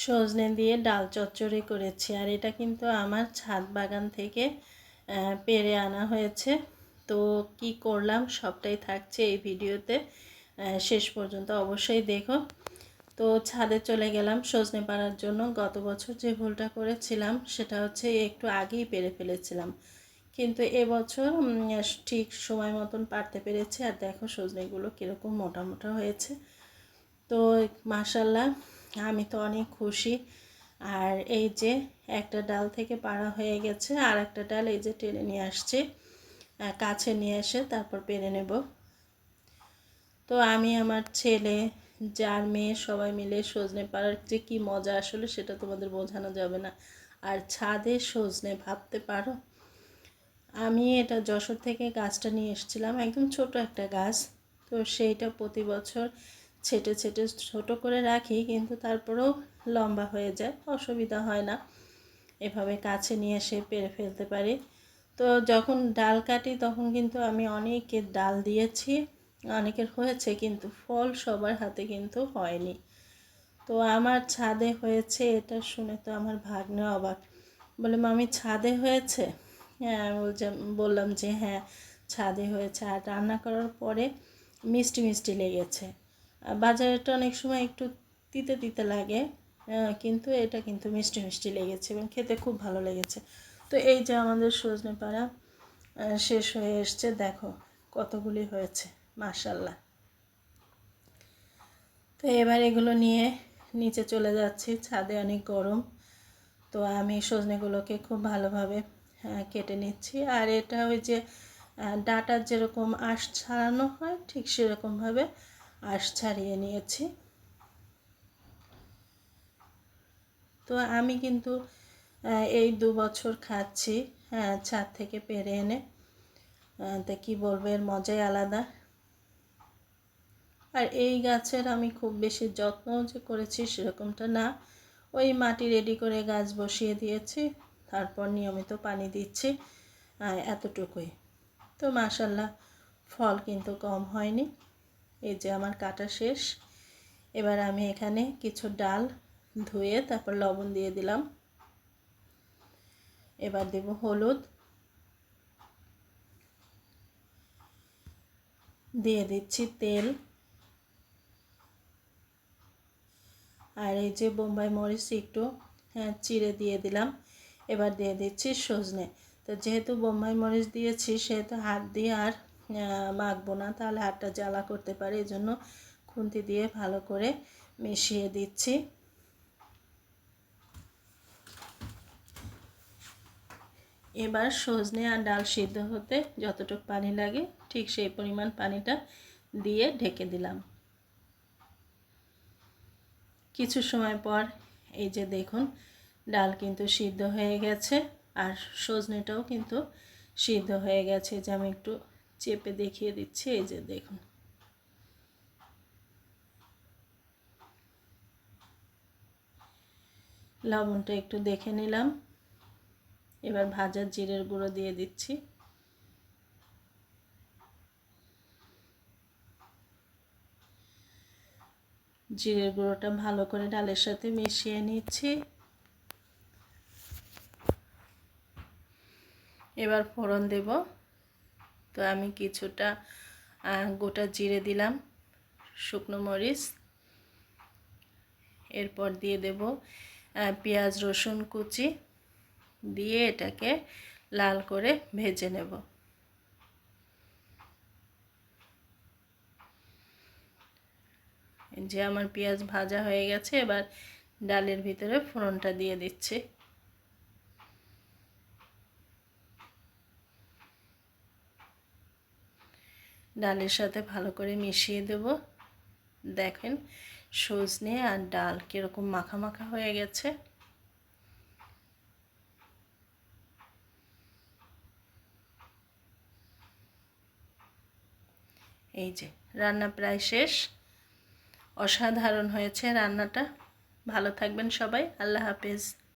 সজনে দিয়ে ডাল চচ্চড়ি করেছি। আর এটা কিন্তু আমার ছাদ বাগান থেকে পেড়ে আনা হয়েছে। তো কি করলাম সবটাই থাকছে এই ভিডিওতে, শেষ পর্যন্ত অবশ্যই দেখো। তো ছাদে চলে গেলাম সজনে পাড়ার জন্য। গত বছর যে ভুলটা করেছিলাম সেটা হচ্ছে একটু আগেই পেরে ফেলেছিলাম, কিন্তু এবছর ঠিক সময় মতন পারতে পেরেছি। আর দেখো সজনেগুলো কীরকম মোটা মোটা হয়েছে। তো মাশাল্লাহ, আমি তো অনেক খুশি। আর এই যে একটা ডাল থেকে পাড়া হয়ে গেছে, আর একটা ডাল এই যে টেনে নিয়ে আসছে, কাছে নিয়ে এসে তারপর পেরে নেব। তো আমি, আমার ছেলে, যার মেয়ে, সবাই মিলে সজনে পাড়ার যে কী মজা আসলে সেটা তোমাদের বোঝানো যাবে না। আর ছাদে সজনে, ভাবতে পারো। আমি এটা যশোর থেকে গাছটা নিয়ে এসেছিলাম, একদম ছোট একটা গাছ। তো সেইটা প্রতি বছর ছেটে ছেটে ছোটো করে রাখি, কিন্তু তারপরেও লম্বা হয়ে যায়, অসুবিধা হয় না, এভাবে কাছে নিয়ে এসে পেরে ফেলতে পারি। তো যখন ডাল কাটি তখন কিন্তু আমি অনেকের ডাল দিয়েছি, অনেকের হয়েছে, কিন্তু ফল সবার হাতে কিন্তু হয়নি। তো আমার ছাদে হয়েছে, এটা শুনে তো আমার ভাগ্নে অবাক, বলে মামি ছাদে হয়েছে? হ্যাঁ, বললাম যে হ্যাঁ ছাদে হয়েছে। আর রান্না করার পরে মিষ্টি মিষ্টি লেগেছে। বাজারেটা অনেক সময় একটু তিতে তিতে লাগে, কিন্তু এটা কিন্তু মিষ্টি মিষ্টি লেগেছে এবং খেতে খুব ভালো লেগেছে। তো এই যে আমাদের সজনে পাড়া শেষ হয়ে এসছে, দেখো কতগুলি হয়েছে, মাশাল্লাহ। তো এবার এগুলো নিয়ে নিচে চলে যাচ্ছি, ছাদে অনেক গরম। তো আমি সজনেগুলোকে খুব ভালোভাবে কেটে নিচ্ছি। আর এটা ওই যে ডাঁটার যেরকম আঁশ ছাড়ানো হয় ঠিক সেরকমভাবে আঁশ ছাড়িয়ে নিয়েছি। তো আমি কিন্তু এই 2 বছর খাচ্ছি ছাদ থেকে পেরে এনে। তা কী বলবো, এর মজাই আলাদা। আর এই গাছের আমি খুব বেশি যত্ন যে করেছি সেরকমটা না, ওই মাটি রেডি করে গাছ বসিয়ে দিয়েছি, তারপর নিয়মিত পানি দিচ্ছি, এতটুকুই। তো মাশাল্লাহ, ফল কিন্তু কম হয়নি। এই যে আমার কাটা শেষ। এবার আমি এখানে কিছু ডাল ধুয়ে তারপর লবণ দিয়ে দিলাম। এবার দেব হলুদ, দিয়ে দিচ্ছি তেল, আর এই যে বোম্বাই মরিচ একটু চিড়ে দিয়ে দিলাম। এবার দিয়ে দিচ্ছি সজনে। তো যেহেতু বোম্বাই মরিচ দিয়েছি সেহেতু হাত দিয়ে আর মাখবো না, তাহলে হাতটা জ্বালা করতে পারে, এই জন্য খুন্তি দিয়ে ভালো করে মিশিয়ে দিচ্ছি। এবার সজনে আর ডাল সিদ্ধ হতে যতটুকু পানি লাগে ঠিক সেই পরিমাণ পানিটা দিয়ে ঢেকে দিলাম। কিছু সময় পর এই যে দেখুন, ডাল কিন্তু সিদ্ধ হয়ে গেছে, আর সজনেটাও কিন্তু সিদ্ধ হয়ে গেছে। যে আমি একটু চেপে দেখিয়ে দিচ্ছি, এই যে দেখুন। লবণটা একটু দেখে নিলাম। এবার ভাজা জিরের গুঁড়ো দিয়ে দিচ্ছি। জিরের গুঁড়োটা ভালো করে ডালের সাথে মিশিয়ে নিচ্ছি। এবার ফোড়ন দেব। তো আমি কিছুটা গোটা জিরে দিলাম, শুকনো মরিচ, এরপর দিয়ে দেব পেঁয়াজ রসুন কুচি, দিয়ে এটাকে লাল করে ভেজে নেব। যে আমার পেঁয়াজ ভাজা হয়ে গেছে, এবার ডালের ভিতরে ফোড়নটা দিয়ে দিচ্ছি। ডালের সাথে ভালো করে মিশিয়ে দেব। দেখেন সজনে আর ডাল কীরকম মাখা মাখা হয়ে গেছে। এই যে রান্না প্রায় শেষ। অসাধারণ হয়েছে রান্নাটা। ভালো থাকবেন সবাই, আল্লাহ হাফেজ।